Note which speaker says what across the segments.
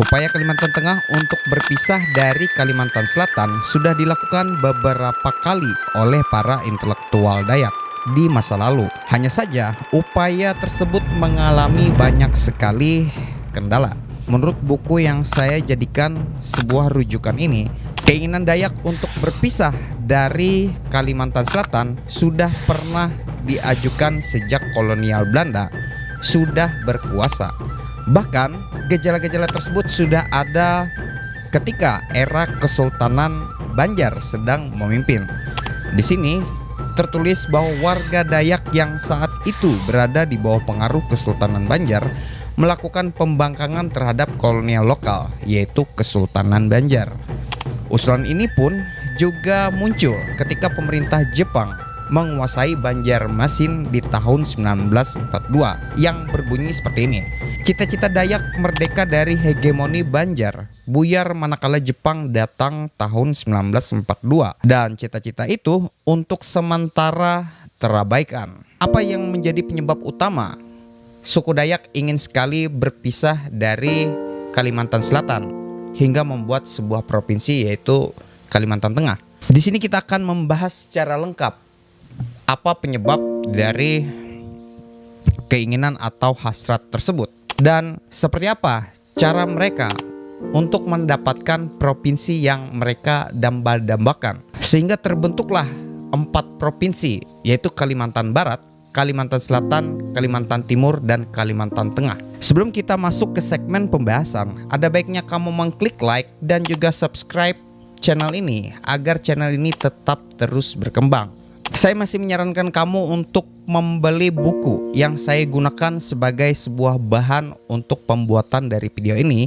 Speaker 1: Upaya Kalimantan Tengah untuk berpisah dari Kalimantan Selatan sudah dilakukan beberapa kali oleh para intelektual Dayak di masa lalu. Hanya saja, upaya tersebut mengalami banyak sekali kendala. Menurut buku yang saya jadikan sebuah rujukan ini, keinginan Dayak untuk berpisah dari Kalimantan Selatan sudah pernah diajukan sejak kolonial Belanda sudah berkuasa. Bahkan gejala-gejala tersebut sudah ada ketika era Kesultanan Banjar sedang memimpin. Di sini tertulis bahwa warga Dayak yang saat itu berada di bawah pengaruh Kesultanan Banjar melakukan pembangkangan terhadap kolonial lokal, yaitu Kesultanan Banjar. Usulan ini pun juga muncul ketika pemerintah Jepang menguasai Banjarmasin di tahun 1942 yang berbunyi seperti ini. Cita-cita Dayak merdeka dari hegemoni Banjar buyar manakala Jepang datang tahun 1942, dan cita-cita itu untuk sementara terabaikan. Apa yang menjadi penyebab utama suku Dayak ingin sekali berpisah dari Kalimantan Selatan hingga membuat sebuah provinsi, yaitu Kalimantan Tengah? Di sini kita akan membahas secara lengkap apa penyebab dari keinginan atau hasrat tersebut, dan seperti apa cara mereka untuk mendapatkan provinsi yang mereka damba-dambakan, sehingga terbentuklah 4 provinsi, yaitu Kalimantan Barat, Kalimantan Selatan, Kalimantan Timur, dan Kalimantan Tengah. Sebelum kita masuk ke segmen pembahasan, ada baiknya kamu mengklik like dan juga subscribe channel ini agar channel ini tetap terus berkembang. Saya masih menyarankan kamu untuk membeli buku yang saya gunakan sebagai sebuah bahan untuk pembuatan dari video ini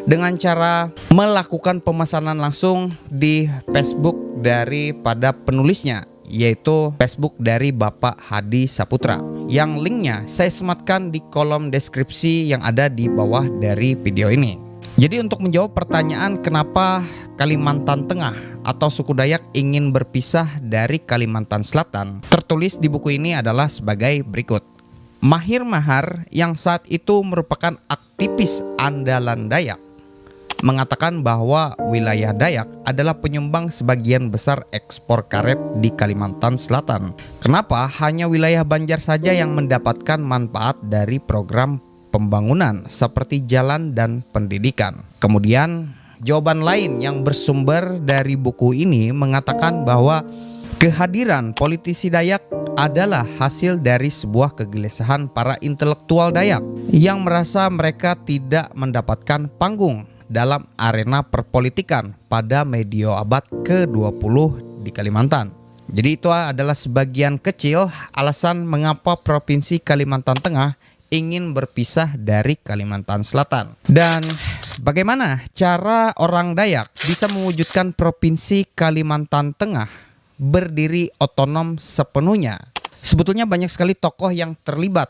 Speaker 1: dengan cara melakukan pemesanan langsung di Facebook daripada penulisnya, yaitu Facebook dari Bapak Hadi Saputra, yang linknya saya sematkan di kolom deskripsi yang ada di bawah dari video ini. Jadi untuk menjawab pertanyaan kenapa Kalimantan Tengah atau suku Dayak ingin berpisah dari Kalimantan Selatan, tertulis di buku ini adalah sebagai berikut. Mahir Mahar yang saat itu merupakan aktivis andalan Dayak mengatakan bahwa wilayah Dayak adalah penyumbang sebagian besar ekspor karet di Kalimantan Selatan. Kenapa hanya wilayah Banjar saja yang mendapatkan manfaat dari program pembangunan seperti jalan dan pendidikan? Kemudian jawaban lain yang bersumber dari buku ini mengatakan bahwa kehadiran politisi Dayak adalah hasil dari sebuah kegelisahan para intelektual Dayak yang merasa mereka tidak mendapatkan panggung dalam arena perpolitikan pada medio abad ke-20 di Kalimantan. Jadi itu adalah sebagian kecil alasan mengapa Provinsi Kalimantan Tengah ingin berpisah dari Kalimantan Selatan. Dan bagaimana cara orang Dayak bisa mewujudkan Provinsi Kalimantan Tengah berdiri otonom sepenuhnya? Sebetulnya banyak sekali tokoh yang terlibat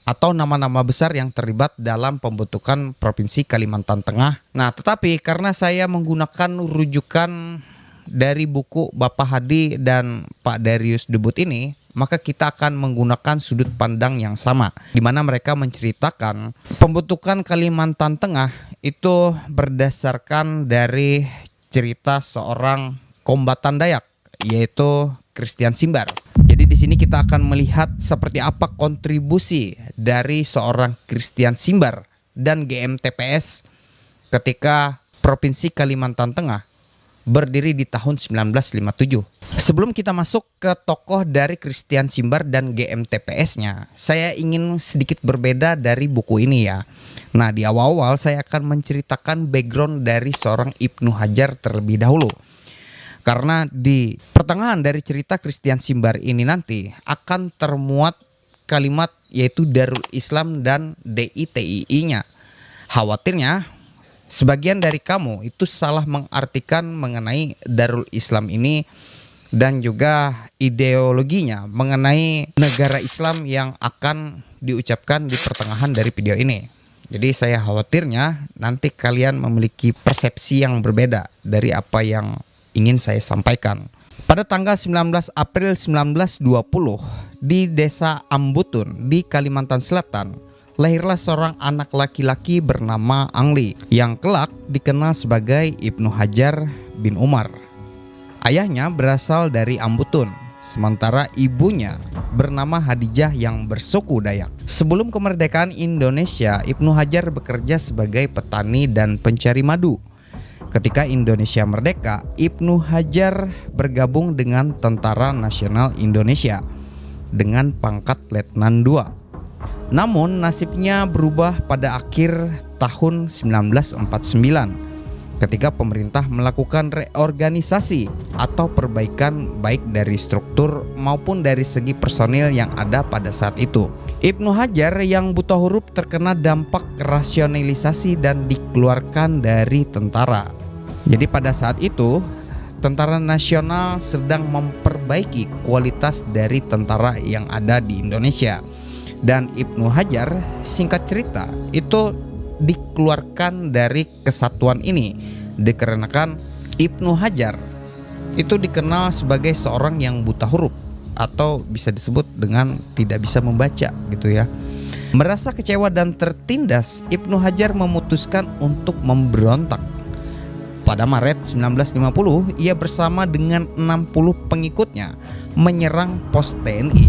Speaker 1: atau nama-nama besar yang terlibat dalam pembentukan Provinsi Kalimantan Tengah. Nah, tetapi karena saya menggunakan rujukan dari buku Bapak Hadi dan Pak Darius Debut ini, maka kita akan menggunakan sudut pandang yang sama, di mana mereka menceritakan pembentukan Kalimantan Tengah itu berdasarkan dari cerita seorang kombatan Dayak, yaitu Christian Simbar. Jadi di sini kita akan melihat seperti apa kontribusi dari seorang Christian Simbar dan GMTPS ketika Provinsi Kalimantan Tengah berdiri di tahun 1957. Sebelum kita masuk ke tokoh dari Christian Simbar dan GMTPS-nya, saya ingin sedikit berbeda dari buku ini ya. Nah, di awal-awal saya akan menceritakan background dari seorang Ibnu Hajar terlebih dahulu. Karena di pertengahan dari cerita Christian Simbar ini nanti akan termuat kalimat yaitu Darul Islam dan DITII-nya. Khawatirnya sebagian dari kamu itu salah mengartikan mengenai Darul Islam ini dan juga ideologinya mengenai negara Islam yang akan diucapkan di pertengahan dari video ini. Jadi saya khawatirnya nanti kalian memiliki persepsi yang berbeda dari apa yang ingin saya sampaikan. Pada tanggal 19 April 1920 di Desa Ambutun di Kalimantan Selatan, lahirlah seorang anak laki-laki bernama Angli yang kelak dikenal sebagai Ibnu Hajar bin Umar. Ayahnya berasal dari Ambutun, sementara ibunya bernama Hadijah yang bersuku Dayak. Sebelum kemerdekaan Indonesia, Ibnu Hajar bekerja sebagai petani dan pencari madu. Ketika Indonesia merdeka, Ibnu Hajar bergabung dengan Tentara Nasional Indonesia dengan pangkat Letnan II. Namun nasibnya berubah pada akhir tahun 1949 ketika pemerintah melakukan reorganisasi atau perbaikan baik dari struktur maupun dari segi personil yang ada pada saat itu. Ibnu Hajar yang buta huruf terkena dampak rasionalisasi dan dikeluarkan dari tentara. Jadi pada saat itu Tentara Nasional sedang memperbaiki kualitas dari tentara yang ada di Indonesia. Dan Ibnu Hajar, singkat cerita, itu dikeluarkan dari kesatuan ini dikarenakan Ibnu Hajar itu dikenal sebagai seorang yang buta huruf atau bisa disebut dengan tidak bisa membaca gitu ya. Merasa kecewa dan tertindas, Ibnu Hajar memutuskan untuk memberontak. Pada Maret 1950, ia bersama dengan 60 pengikutnya menyerang pos TNI.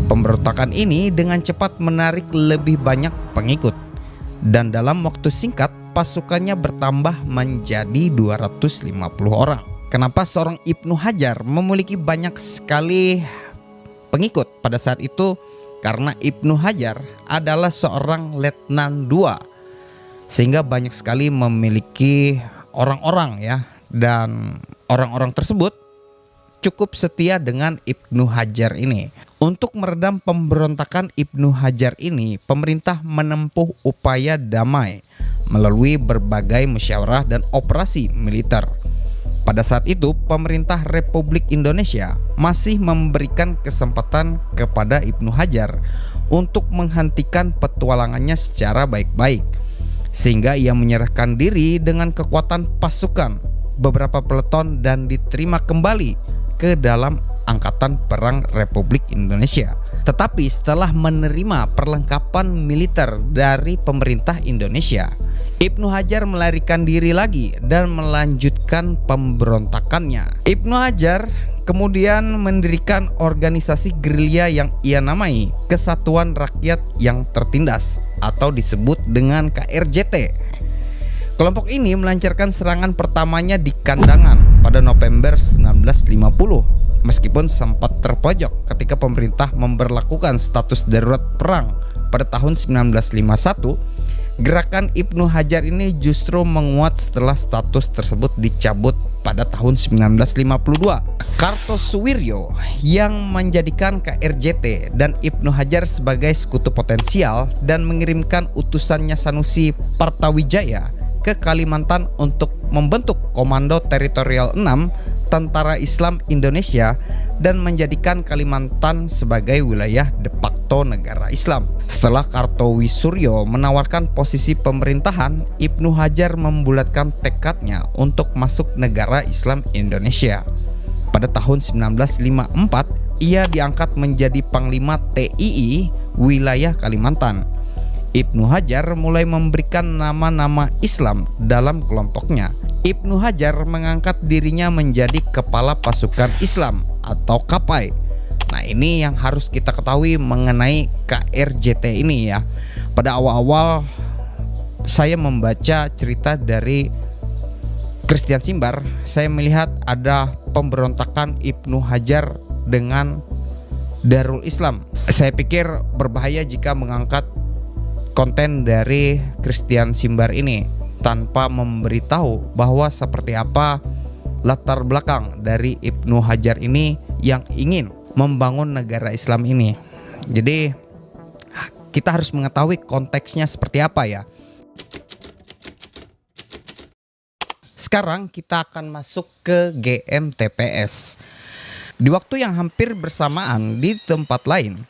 Speaker 1: Pemberontakan ini dengan cepat menarik lebih banyak pengikut, dan dalam waktu singkat pasukannya bertambah menjadi 250 orang. Kenapa seorang Ibnu Hajar memiliki banyak sekali pengikut pada saat itu? Karena Ibnu Hajar adalah seorang Letnan II, sehingga banyak sekali memiliki orang-orang ya, dan orang-orang tersebut cukup setia dengan Ibnu Hajar ini. Untuk meredam pemberontakan Ibnu Hajar ini, pemerintah menempuh upaya damai melalui berbagai musyawarah dan operasi militer. Pada saat itu, pemerintah Republik Indonesia masih memberikan kesempatan kepada Ibnu Hajar untuk menghentikan petualangannya secara baik-baik, sehingga ia menyerahkan diri dengan kekuatan pasukan beberapa peleton dan diterima kembali ke dalam Angkatan Perang Republik Indonesia. Tetapi setelah menerima perlengkapan militer dari pemerintah Indonesia, Ibnu Hajar melarikan diri lagi dan melanjutkan pemberontakannya. Ibnu Hajar kemudian mendirikan organisasi gerilya yang ia namai Kesatuan Rakyat yang Tertindas atau disebut dengan KRJT. Kelompok ini melancarkan serangan pertamanya di Kandangan pada November 1950. Meskipun sempat terpojok ketika pemerintah memberlakukan status darurat perang pada tahun 1951, gerakan Ibnu Hajar ini justru menguat setelah status tersebut dicabut pada tahun 1952. Kartosuwiryo yang menjadikan KRJT dan Ibnu Hajar sebagai sekutu potensial dan mengirimkan utusannya Sanusi Partawijaya ke Kalimantan untuk membentuk Komando Teritorial 6 Tentara Islam Indonesia dan menjadikan Kalimantan sebagai wilayah de facto negara Islam. Setelah Kartowisuryo menawarkan posisi pemerintahan, Ibnu Hajar membulatkan tekadnya untuk masuk negara Islam Indonesia. Pada tahun 1954, ia diangkat menjadi Panglima TII wilayah Kalimantan. Ibnu Hajar mulai memberikan nama-nama Islam dalam kelompoknya. Ibnu Hajar mengangkat dirinya menjadi kepala pasukan Islam atau Kapai. Nah, ini yang harus kita ketahui mengenai KRJT ini ya. Pada awal-awal saya membaca cerita dari Christian Simbar, saya melihat ada pemberontakan Ibnu Hajar dengan Darul Islam. Saya pikir berbahaya jika mengangkat konten dari Christian Simbar ini tanpa memberitahu bahwa seperti apa latar belakang dari Ibnu Hajar ini yang ingin membangun negara Islam ini. Jadi kita harus mengetahui konteksnya seperti apa ya. Sekarang kita akan masuk ke GMTPS. Di waktu yang hampir bersamaan di tempat lain,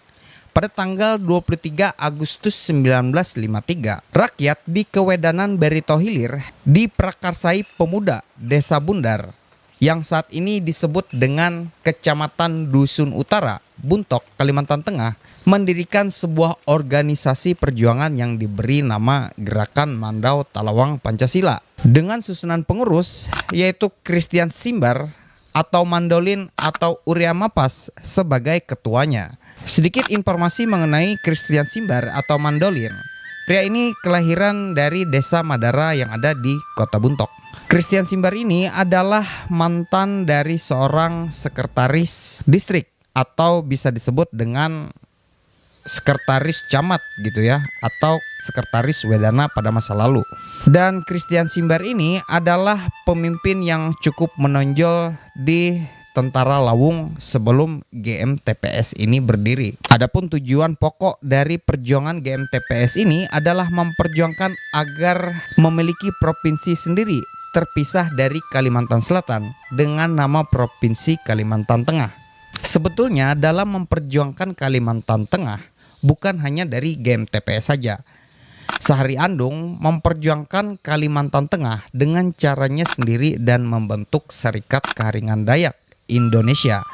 Speaker 1: pada tanggal 23 Agustus 1953, rakyat di Kewedanan Barito Hilir diprakarsai pemuda Desa Bundar yang saat ini disebut dengan Kecamatan Dusun Utara, Buntok, Kalimantan Tengah mendirikan sebuah organisasi perjuangan yang diberi nama Gerakan Mandau Talawang Pancasila dengan susunan pengurus yaitu Christian Simbar atau Mandolin atau Uria Mapas sebagai ketuanya. Sedikit informasi mengenai Christian Simbar atau Mandolin. Pria ini kelahiran dari Desa Madara yang ada di Kota Buntok. Christian Simbar ini adalah mantan dari seorang sekretaris distrik atau bisa disebut dengan sekretaris camat gitu ya, atau sekretaris Wedana pada masa lalu. Dan Christian Simbar ini adalah pemimpin yang cukup menonjol di Tentara Lawung sebelum GMTPS ini berdiri. Adapun tujuan pokok dari perjuangan GMTPS ini adalah memperjuangkan agar memiliki provinsi sendiri terpisah dari Kalimantan Selatan dengan nama Provinsi Kalimantan Tengah. Sebetulnya dalam memperjuangkan Kalimantan Tengah bukan hanya dari GMTPS saja. Sahri Andung memperjuangkan Kalimantan Tengah dengan caranya sendiri dan membentuk Serikat Kaharingan Dayak Indonesia,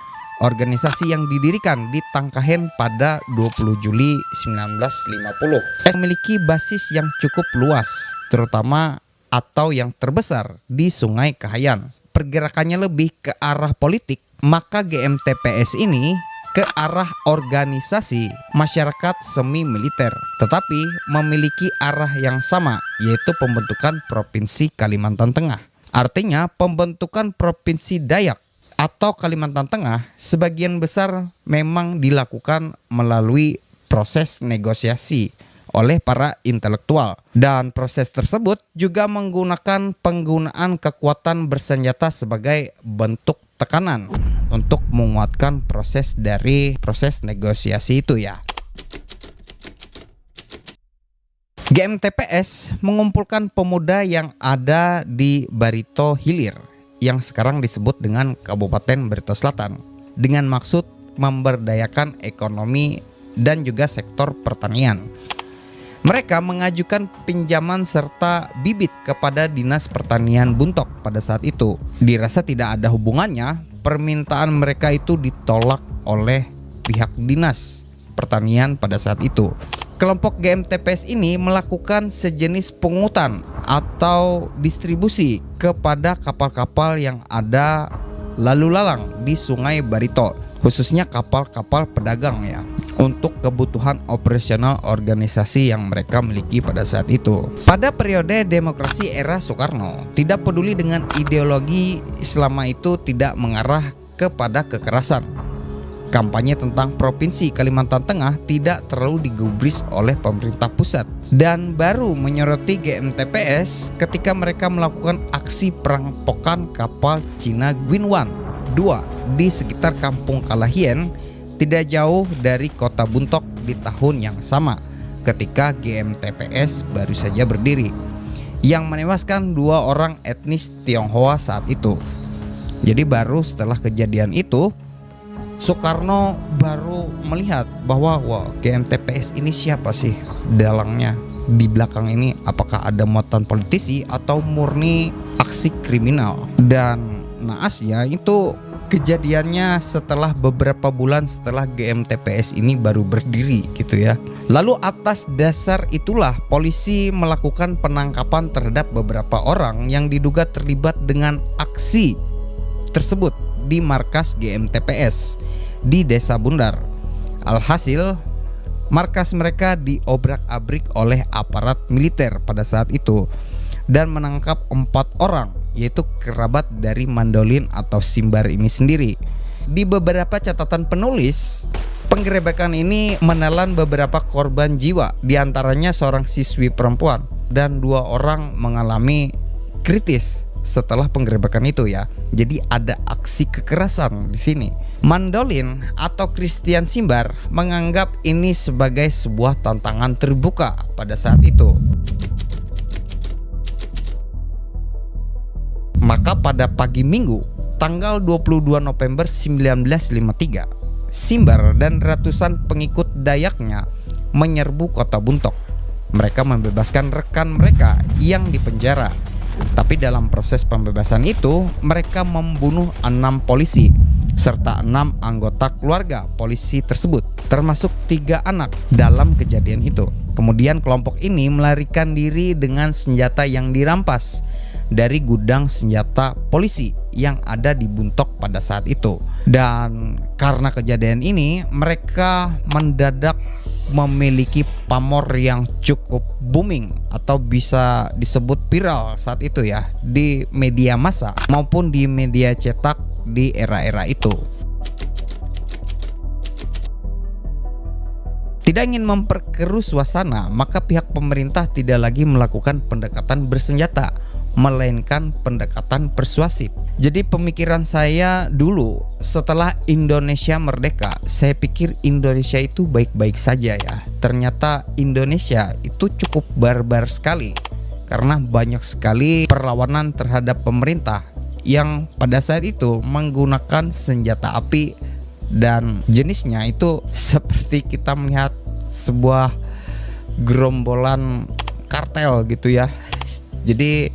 Speaker 1: organisasi yang didirikan di Tangkahen pada 20 Juli 1950. Memiliki basis yang cukup luas, terutama atau yang terbesar di Sungai Kahayan. Pergerakannya lebih ke arah politik, maka GMTPS ini ke arah organisasi masyarakat semi militer, tetapi memiliki arah yang sama, yaitu pembentukan Provinsi Kalimantan Tengah. Artinya pembentukan Provinsi Dayak atau Kalimantan Tengah sebagian besar memang dilakukan melalui proses negosiasi oleh para intelektual, dan proses tersebut juga menggunakan penggunaan kekuatan bersenjata sebagai bentuk tekanan untuk menguatkan proses negosiasi itu ya. GMTPS mengumpulkan pemuda yang ada di Barito Hilir yang sekarang disebut dengan Kabupaten Barito Selatan dengan maksud memberdayakan ekonomi dan juga sektor pertanian. Mereka mengajukan pinjaman serta bibit kepada Dinas Pertanian Buntok pada saat itu. Dirasa tidak ada hubungannya, permintaan mereka itu ditolak oleh pihak Dinas Pertanian pada saat itu. Kelompok GMTPS ini melakukan sejenis pungutan atau distribusi kepada kapal-kapal yang ada lalu lalang di Sungai Barito, khususnya kapal-kapal pedagang ya, untuk kebutuhan operasional organisasi yang mereka miliki pada saat itu. Pada periode demokrasi era Soekarno, tidak peduli dengan ideologi selama itu tidak mengarah kepada kekerasan. Kampanye tentang Provinsi Kalimantan Tengah tidak terlalu digubris oleh pemerintah pusat, dan baru menyoroti GMTPS ketika mereka melakukan aksi perampokan kapal Cina Guinwan 2 di sekitar Kampung Kalahien tidak jauh dari Kota Buntok di tahun yang sama ketika GMTPS baru saja berdiri, yang menewaskan 2 orang etnis Tionghoa saat itu. Jadi baru setelah kejadian itu Soekarno baru melihat bahwa GMTPS ini siapa sih dalangnya di belakang ini, apakah ada muatan politisi atau murni aksi kriminal. Dan naasnya itu kejadiannya setelah beberapa bulan setelah GMTPS ini baru berdiri gitu ya. Lalu atas dasar itulah polisi melakukan penangkapan terhadap beberapa orang yang diduga terlibat dengan aksi tersebut di markas GMTPS di Desa Bundar. Alhasil markas mereka diobrak-abrik oleh aparat militer pada saat itu dan menangkap 4 orang, yaitu kerabat dari Mandolin atau Simbar ini sendiri. Di beberapa catatan penulis, penggerebekan ini menelan beberapa korban jiwa, diantaranya seorang siswi perempuan, dan 2 orang mengalami kritis setelah penggerebekan itu ya. Jadi ada aksi kekerasan di sini. Mandolin atau Christian Simbar menganggap ini sebagai sebuah tantangan terbuka pada saat itu. Maka pada pagi Minggu, tanggal 22 November 1953, Simbar dan ratusan pengikut Dayaknya menyerbu Kota Buntok. Mereka membebaskan rekan mereka yang dipenjara Tapi dalam proses pembebasan itu, mereka membunuh 6 polisi serta 6 anggota keluarga polisi tersebut, termasuk 3 anak dalam kejadian itu. Kemudian kelompok ini melarikan diri dengan senjata yang dirampas dari gudang senjata polisi yang ada di Buntok pada saat itu. Dan karena kejadian ini, mereka mendadak memiliki pamor yang cukup booming atau bisa disebut viral saat itu ya, di media massa maupun di media cetak di era-era itu. Tidak ingin memperkeruh suasana, maka pihak pemerintah tidak lagi melakukan pendekatan bersenjata, melainkan pendekatan persuasif. Jadi pemikiran saya dulu setelah Indonesia merdeka, saya pikir Indonesia itu baik-baik saja ya. Ternyata Indonesia itu cukup barbar sekali, karena banyak sekali perlawanan terhadap pemerintah yang pada saat itu menggunakan senjata api, dan jenisnya itu seperti kita melihat sebuah gerombolan kartel gitu ya. Jadi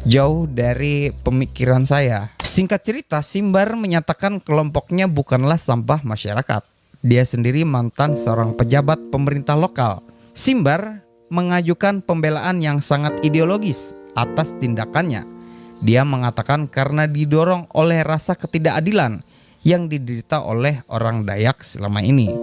Speaker 1: jauh dari pemikiran saya. Singkat cerita, Simbar menyatakan kelompoknya bukanlah sampah masyarakat. Dia sendiri mantan seorang pejabat pemerintah lokal. Simbar mengajukan pembelaan yang sangat ideologis atas tindakannya. Dia mengatakan karena didorong oleh rasa ketidakadilan yang diderita oleh orang Dayak selama ini,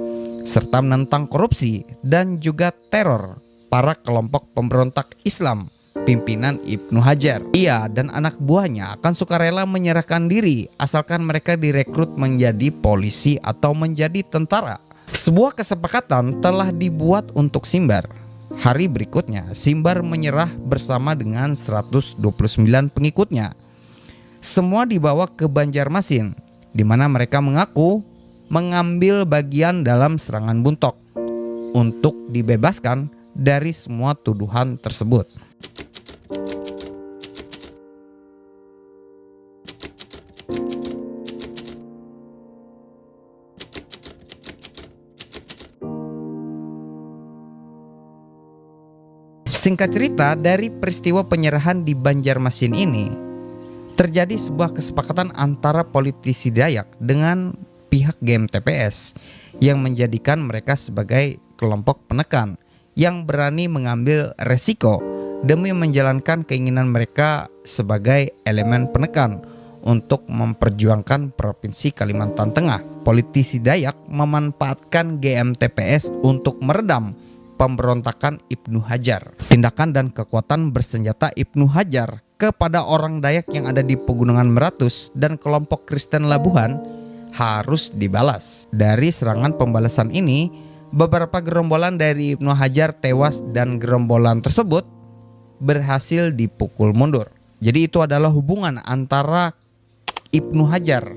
Speaker 1: serta menentang korupsi dan juga teror para kelompok pemberontak Islam pimpinan Ibnu Hajar. Ia dan anak buahnya akan sukarela menyerahkan diri asalkan mereka direkrut menjadi polisi atau menjadi tentara. Sebuah kesepakatan telah dibuat untuk Simbar. Hari berikutnya, Simbar menyerah bersama dengan 129 pengikutnya. Semua dibawa ke Banjarmasin, di mana mereka mengaku mengambil bagian dalam serangan Buntok untuk dibebaskan dari semua tuduhan tersebut. Singkat cerita, dari peristiwa penyerahan di Banjarmasin ini terjadi sebuah kesepakatan antara politisi Dayak dengan pihak GMTPS yang menjadikan mereka sebagai kelompok penekan yang berani mengambil resiko demi menjalankan keinginan mereka sebagai elemen penekan untuk memperjuangkan Provinsi Kalimantan Tengah. Politisi Dayak memanfaatkan GMTPS untuk meredam pemberontakan Ibnu Hajar. Tindakan dan kekuatan bersenjata Ibnu Hajar kepada orang Dayak yang ada di Pegunungan Meratus dan kelompok Kristen Labuhan harus dibalas. Dari serangan pembalasan ini, beberapa gerombolan dari Ibnu Hajar tewas dan gerombolan tersebut berhasil dipukul mundur. Jadi itu adalah hubungan antara Ibnu Hajar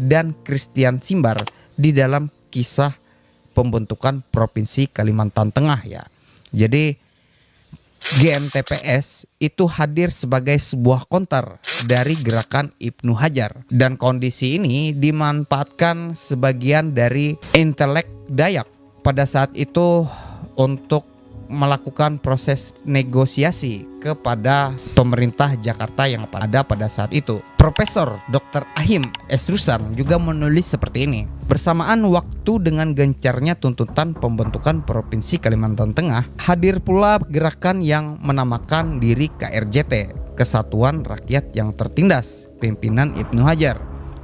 Speaker 1: dan Christian Simbar di dalam kisah pembentukan Provinsi Kalimantan Tengah ya. Jadi GMTPS itu hadir sebagai sebuah counter dari gerakan Ibnu Hajar, dan kondisi ini dimanfaatkan sebagian dari intelek Dayak pada saat itu untuk melakukan proses negosiasi kepada pemerintah Jakarta yang ada pada saat itu. Profesor Dr. Ahim Esrusan juga menulis seperti ini. Bersamaan waktu dengan gencarnya tuntutan pembentukan Provinsi Kalimantan Tengah, hadir pula gerakan yang menamakan diri KRJT, Kesatuan Rakyat yang Tertindas, pimpinan Ibnu Hajar,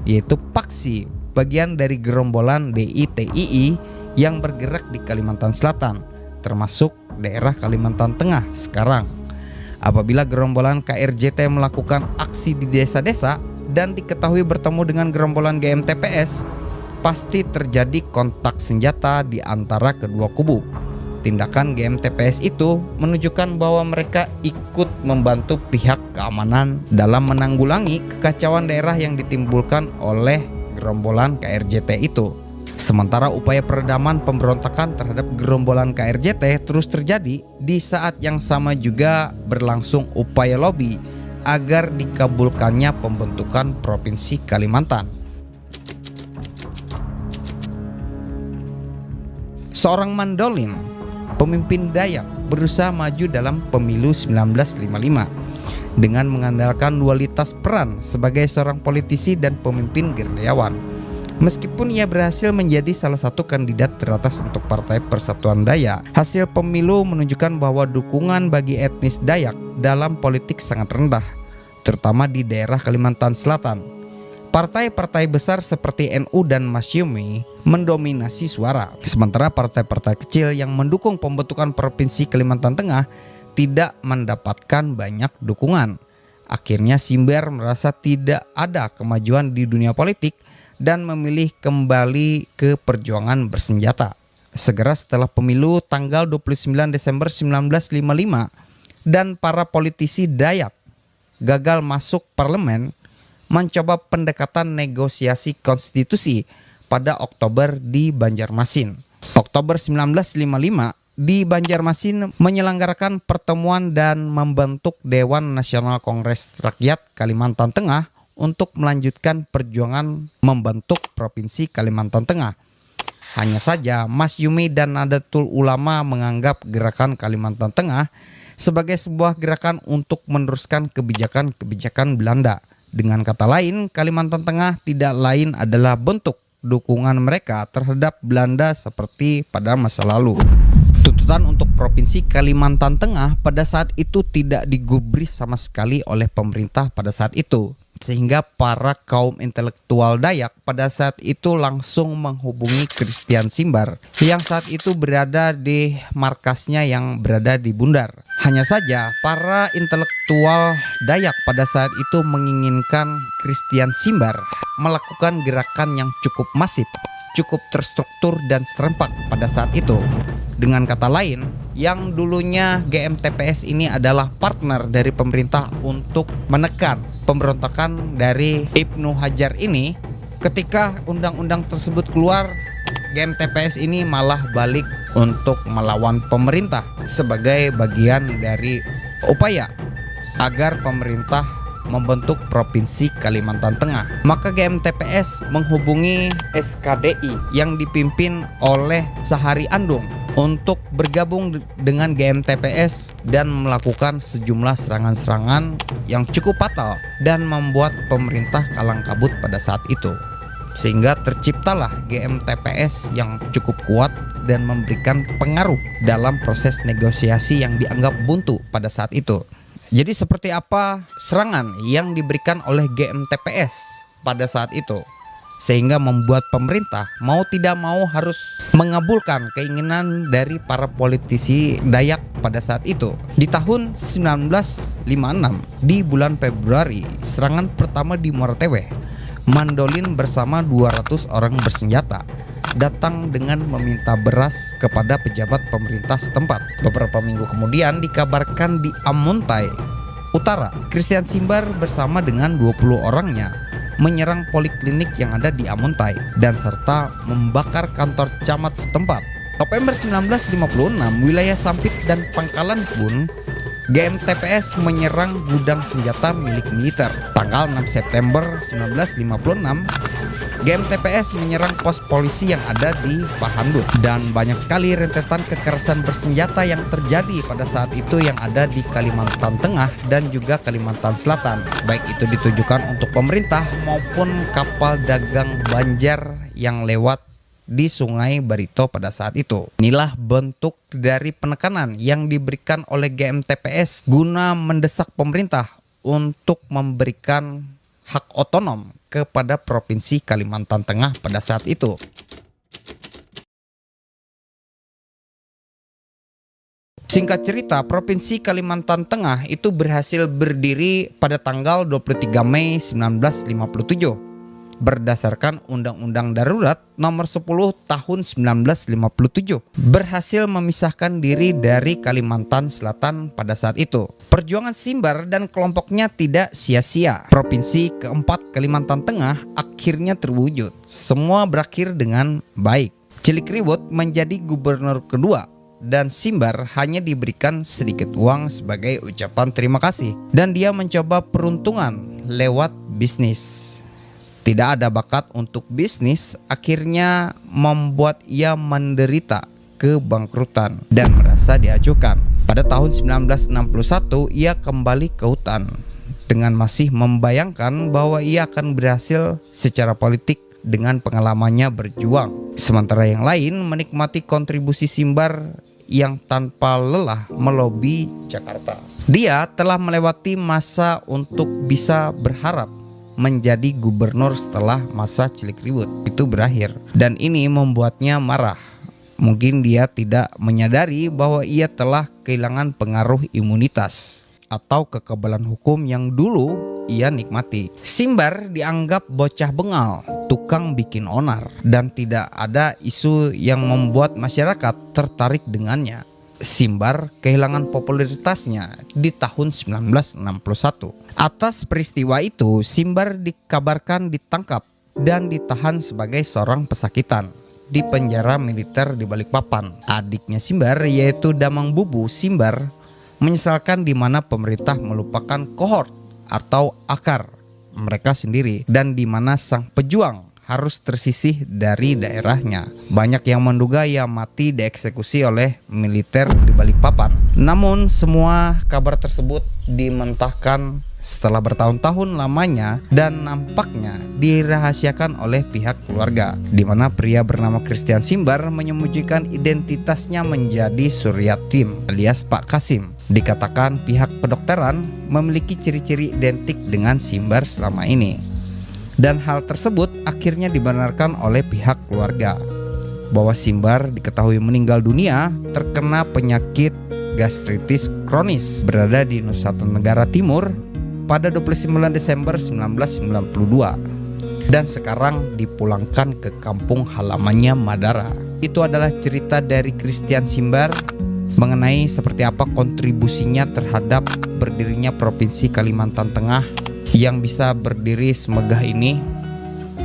Speaker 1: yaitu Paksi, bagian dari gerombolan DITII yang bergerak di Kalimantan Selatan, termasuk daerah Kalimantan Tengah sekarang. Apabila gerombolan KRJT melakukan aksi di desa-desa dan diketahui bertemu dengan gerombolan GMTPS, pasti terjadi kontak senjata di antara kedua kubu. Tindakan GMTPS itu menunjukkan bahwa mereka ikut membantu pihak keamanan dalam menanggulangi kekacauan daerah yang ditimbulkan oleh gerombolan KRJT itu. Sementara upaya peredaman pemberontakan terhadap gerombolan KRJT terus terjadi, di saat yang sama juga berlangsung upaya lobby agar dikabulkannya pembentukan Provinsi Kalimantan. Seorang Mandolin, pemimpin Dayak, berusaha maju dalam pemilu 1955. dengan mengandalkan dualitas peran sebagai seorang politisi dan pemimpin gerilyawan. Meskipun ia berhasil menjadi salah satu kandidat teratas untuk Partai Persatuan Dayak, hasil pemilu menunjukkan bahwa dukungan bagi etnis Dayak dalam politik sangat rendah, terutama di daerah Kalimantan Selatan. Partai-partai besar seperti NU dan Masyumi mendominasi suara, sementara partai-partai kecil yang mendukung pembentukan Provinsi Kalimantan Tengah tidak mendapatkan banyak dukungan. Akhirnya Simber merasa tidak ada kemajuan di dunia politik dan memilih kembali ke perjuangan bersenjata. Segera setelah pemilu tanggal 29 Desember 1955 dan para politisi Dayak gagal masuk parlemen, mencoba pendekatan negosiasi konstitusi pada Oktober di Banjarmasin. Oktober 1955 di Banjarmasin menyelenggarakan pertemuan dan membentuk Dewan Nasional Kongres Rakyat Kalimantan Tengah untuk melanjutkan perjuangan membentuk Provinsi Kalimantan Tengah. Hanya saja Masyumi dan Nahdlatul Ulama menganggap gerakan Kalimantan Tengah sebagai sebuah gerakan untuk meneruskan kebijakan-kebijakan Belanda. Dengan kata lain, Kalimantan Tengah tidak lain adalah bentuk dukungan mereka terhadap Belanda seperti pada masa lalu. Tuntutan untuk Provinsi Kalimantan Tengah pada saat itu tidak digubris sama sekali oleh pemerintah pada saat itu, sehingga para kaum intelektual Dayak pada saat itu langsung menghubungi Christian Simbar yang saat itu berada di markasnya yang berada di Bundar. Hanya saja para intelektual Dayak pada saat itu menginginkan Christian Simbar melakukan gerakan yang cukup masif, cukup terstruktur dan serempak pada saat itu. Dengan kata lain, yang dulunya GMTPS ini adalah partner dari pemerintah untuk menekan pemberontakan dari Ibnu Hajar ini. Ketika undang-undang tersebut keluar, GMTPS ini malah balik untuk melawan pemerintah sebagai bagian dari upaya agar pemerintah membentuk Provinsi Kalimantan Tengah. Maka GMTPS menghubungi SKDI yang dipimpin oleh Sahari Andung untuk bergabung dengan GMTPS dan melakukan sejumlah serangan-serangan yang cukup fatal dan membuat pemerintah kalang kabut pada saat itu. Sehingga terciptalah GMTPS yang cukup kuat dan memberikan pengaruh dalam proses negosiasi yang dianggap buntu pada saat itu. Jadi seperti apa serangan yang diberikan oleh GMTPS pada saat itu, sehingga membuat pemerintah mau tidak mau harus mengabulkan keinginan dari para politisi Dayak pada saat itu. Di tahun 1956 di bulan Februari, serangan pertama di Muara Teweh, Mandolin bersama 200 orang bersenjata datang dengan meminta beras kepada pejabat pemerintah setempat. Beberapa minggu kemudian dikabarkan di Amuntai Utara, Christian Simbar bersama dengan 20 orangnya menyerang poliklinik yang ada di Amuntai dan serta membakar kantor camat setempat. November 1956, wilayah Sampit dan Pangkalan pun GMTPS menyerang gudang senjata milik militer. Tanggal 6 September 1956, GMTPS menyerang pos polisi yang ada di Pahandut. Dan banyak sekali rentetan kekerasan bersenjata yang terjadi pada saat itu yang ada di Kalimantan Tengah dan juga Kalimantan Selatan, baik itu ditujukan untuk pemerintah maupun kapal dagang Banjar yang lewat di Sungai Barito pada saat itu. Inilah bentuk dari penekanan yang diberikan oleh GMTPS guna mendesak pemerintah untuk memberikan hak otonom kepada Provinsi Kalimantan Tengah pada saat itu. Singkat cerita, Provinsi Kalimantan Tengah itu berhasil berdiri pada tanggal 23 Mei 1957. Berdasarkan Undang-Undang Darurat Nomor 10 Tahun 1957, berhasil memisahkan diri dari Kalimantan Selatan pada saat itu. Perjuangan Simbar dan kelompoknya tidak sia-sia. Provinsi keempat Kalimantan Tengah akhirnya terwujud. Semua berakhir dengan baik. Cilikriwut menjadi gubernur kedua dan Simbar hanya diberikan sedikit uang sebagai ucapan terima kasih, dan dia mencoba peruntungan lewat bisnis. Tidak ada bakat untuk bisnis, akhirnya membuat ia menderita kebangkrutan dan merasa diacuhkan. Pada tahun 1961 ia kembali ke hutan dengan masih membayangkan bahwa ia akan berhasil secara politik dengan pengalamannya berjuang. Sementara yang lain menikmati kontribusi Simbar yang tanpa lelah melobi Jakarta. Dia telah melewati masa untuk bisa berharap menjadi gubernur setelah masa cilik ribut itu berakhir, dan ini membuatnya marah. Mungkin dia tidak menyadari bahwa ia telah kehilangan pengaruh imunitas atau kekebalan hukum yang dulu ia nikmati. Simbar dianggap bocah bengal, tukang bikin onar, dan tidak ada isu yang membuat masyarakat tertarik dengannya. Simbar kehilangan popularitasnya di tahun 1961. Atas peristiwa itu, Simbar dikabarkan ditangkap dan ditahan sebagai seorang pesakitan di penjara militer di Balikpapan. Adiknya Simbar, yaitu Damang Bubu Simbar, menyesalkan di mana pemerintah melupakan kohort atau akar mereka sendiri, dan di mana sang pejuang harus tersisih dari daerahnya. Banyak yang menduga ia mati dieksekusi oleh militer di Balikpapan. Namun semua kabar tersebut dimentahkan setelah bertahun-tahun lamanya dan nampaknya dirahasiakan oleh pihak keluarga, di mana pria bernama Christian Simbar menyembunyikan identitasnya menjadi Suryatim alias Pak Kasim. Dikatakan pihak kedokteran memiliki ciri-ciri identik dengan Simbar selama ini. Dan hal tersebut akhirnya dibenarkan oleh pihak keluarga bahwa Simbar diketahui meninggal dunia terkena penyakit gastritis kronis berada di Nusa Tenggara Timur pada 29 Desember 1992 dan sekarang dipulangkan ke kampung halamannya Madara. Itu adalah cerita dari Christian Simbar mengenai seperti apa kontribusinya terhadap berdirinya Provinsi Kalimantan Tengah yang bisa berdiri semegah ini.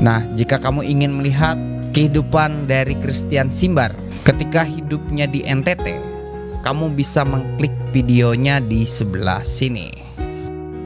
Speaker 1: Nah, jika kamu ingin melihat kehidupan dari Christian Simbar ketika hidupnya di NTT, kamu bisa mengklik videonya di sebelah sini.